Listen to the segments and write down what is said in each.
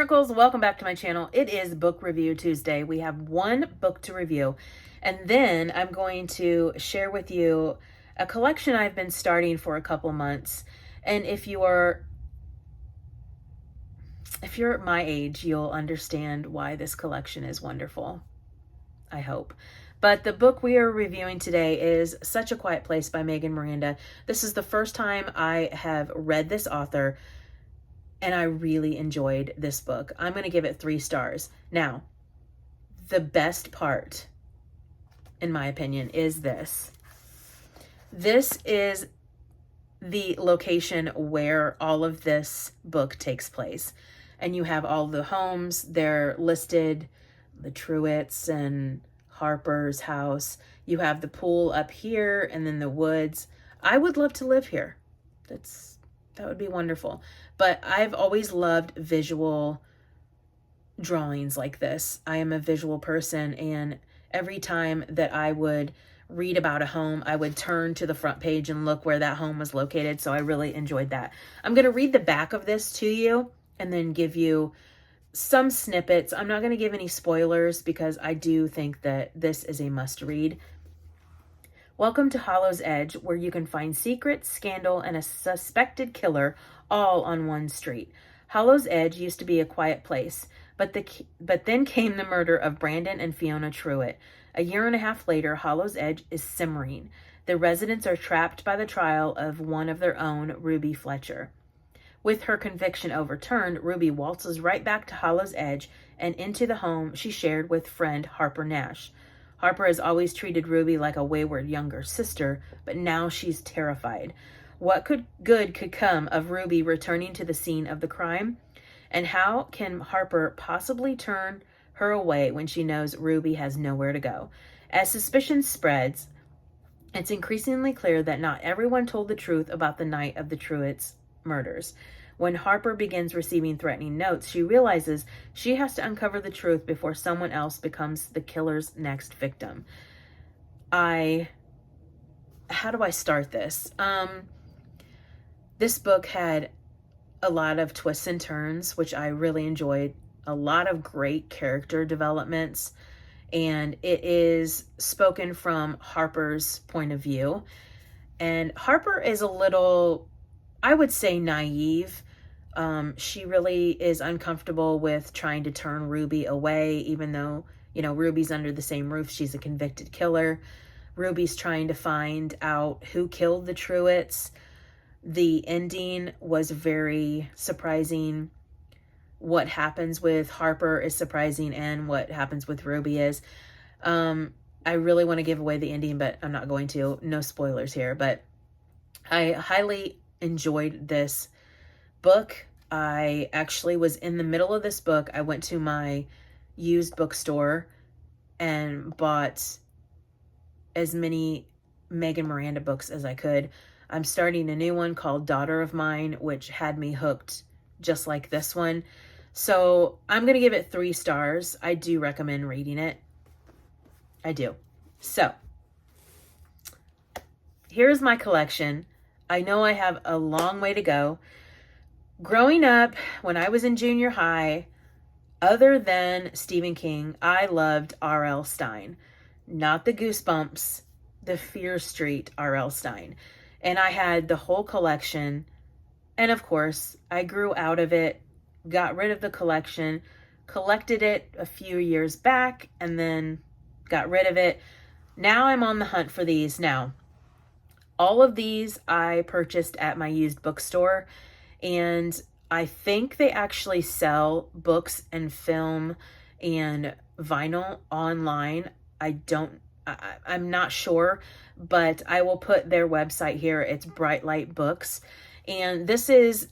Sprinkles, welcome back to my channel. It is Book Review Tuesday. We have one book to review, and then I'm going to share with you a collection I've been starting for a couple months. And if you're my age, you'll understand why this collection is wonderful. I hope. But the book we are reviewing today is Such a Quiet Place by Megan Miranda. This is the first time I have read this author, and I really enjoyed this book. I'm going to give it 3 stars. Now, the best part, in my opinion, is this. This is the location where all of this book takes place. And you have all the homes. They're listed, the Truitts and Harper's house. You have the pool up here and then the woods. I would love to live here. That would be wonderful. But I've always loved visual drawings like this. I am a visual person, and every time that I would read about a home, I would turn to the front page and look where that home was located. So I really enjoyed that. I'm going to read the back of this to you and then give you some snippets. I'm not going to give any spoilers because I do think that this is a must read. Welcome to Hollow's Edge, where you can find secrets, scandal, and a suspected killer all on one street. Hollow's Edge used to be a quiet place, but then came the murder of Brandon and Fiona Truitt. A year and a half later, Hollow's Edge is simmering. The residents are trapped by the trial of one of their own, Ruby Fletcher. With her conviction overturned, Ruby waltzes right back to Hollow's Edge and into the home she shared with friend Harper Nash. Harper has always treated Ruby like a wayward younger sister, but now she's terrified. What good could come of Ruby returning to the scene of the crime? And how can Harper possibly turn her away when she knows Ruby has nowhere to go? As suspicion spreads, it's increasingly clear that not everyone told the truth about the night of the Truitts' murders. When Harper begins receiving threatening notes, she realizes she has to uncover the truth before someone else becomes the killer's next victim. How do I start this? This book had a lot of twists and turns, which I really enjoyed. A lot of great character developments. And it is spoken from Harper's point of view. And Harper is a little, I would say, naive. She really is uncomfortable with trying to turn Ruby away, even though, Ruby's under the same roof. She's a convicted killer. Ruby's trying to find out who killed the Truitts. The ending was very surprising. What happens with Harper is surprising, and what happens with Ruby is. I really want to give away the ending, but I'm not going to. No spoilers here, but I highly enjoyed this book. I actually was in the middle of this book. I went to my used bookstore and bought as many Megan Miranda books as I could. I'm starting a new one called Daughter of Mine, which had me hooked just like this one. So I'm going to give it 3 stars. I do recommend reading it. I do. So here's my collection. I know I have a long way to go. Growing up, when I was in junior high, other than Stephen King, I loved R.L. Stine. Not the Goosebumps, the Fear Street R.L. Stine. And I had the whole collection. And of course, I grew out of it, got rid of the collection, collected it a few years back, and then got rid of it. Now I'm on the hunt for these. Now, all of these I purchased at my used bookstore. And I think they actually sell books and film and vinyl online. I'm not sure, but I will put their website here. It's Bright Light Books. And this is,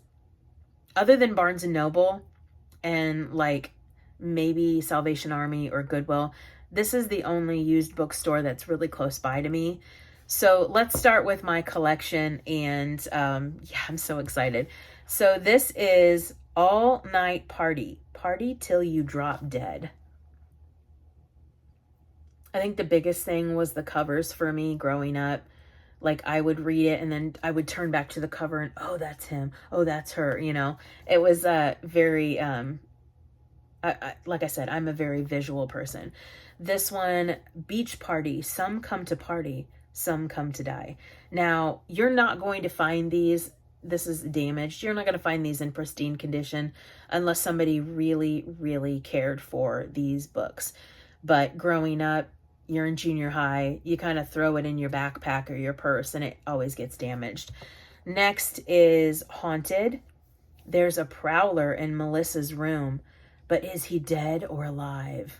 other than Barnes & Noble and like maybe Salvation Army or Goodwill, this is the only used bookstore that's really close by to me. So let's start with my collection, and I'm so excited. So this is All Night Party. Party Till You Drop Dead. I think the biggest thing was the covers for me growing up. Like, I would read it and then I would turn back to the cover and, oh, that's him. Oh, that's her. It was very like I said, I'm a very visual person. This one, beach party. Some come to party, some come to die. Now, you're not going to find these. This is damaged. You're not going to find these in pristine condition unless somebody really, really cared for these books. But growing up, you're in junior high, you kind of throw it in your backpack or your purse and it always gets damaged. Next is Haunted. There's a prowler in Melissa's room, but is he dead or alive?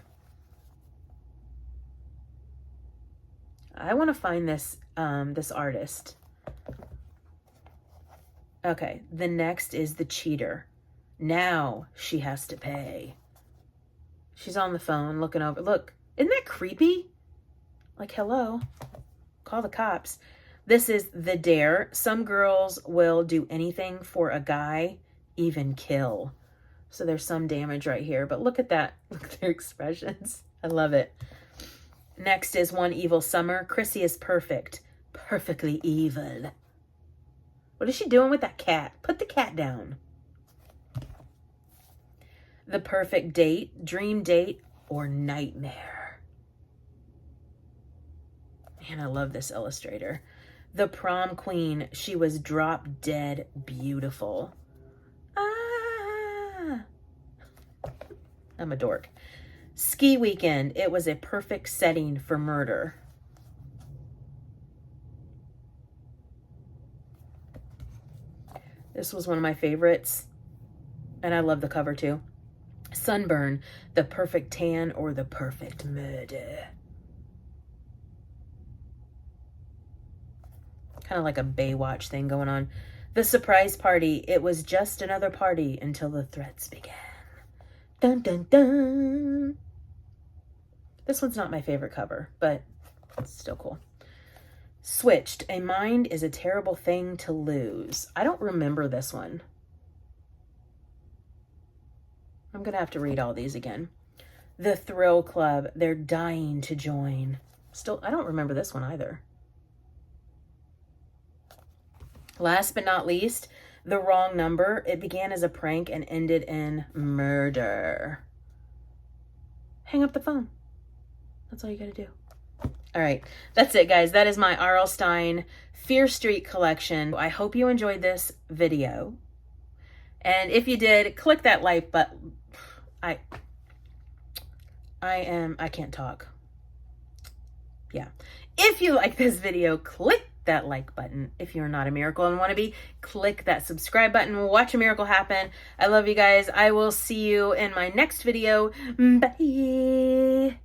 I want to find this this artist. Okay, the next is The Cheater. Now she has to pay. She's on the phone looking over. Look, isn't that creepy? Like, hello, call the cops. This is The Dare. Some girls will do anything for a guy, even kill. So there's some damage right here, but look at that. Look at their expressions. I love it. Next is One Evil Summer. Chrissy is perfect. Perfectly evil. What is she doing with that cat? Put the cat down. The Perfect Date, Dream Date, or Nightmare. Man, I love this illustrator. The Prom Queen, she was drop dead beautiful. Ah, I'm a dork. Ski Weekend, it was a perfect setting for murder. This was one of my favorites, and I love the cover too. Sunburn, the perfect tan or the perfect murder. Kind of like a Baywatch thing going on. The Surprise Party, it was just another party until the threats began. Dun, dun, dun. This one's not my favorite cover, but it's still cool. Switched, a mind is a terrible thing to lose. I don't remember this one. I'm going to have to read all these again. The Thrill Club, they're dying to join. Still, I don't remember this one either. Last but not least, The Wrong Number. It began as a prank and ended in murder. Hang up the phone. That's all you got to do. All right, that's it, guys. That is my R.L. Stine Fear Street collection. I hope you enjoyed this video. And if you did, click that like button. I can't talk. Yeah. If you like this video, click that like button. If you're not a miracle and want to be, click that subscribe button. Watch a miracle happen. I love you guys. I will see you in my next video. Bye.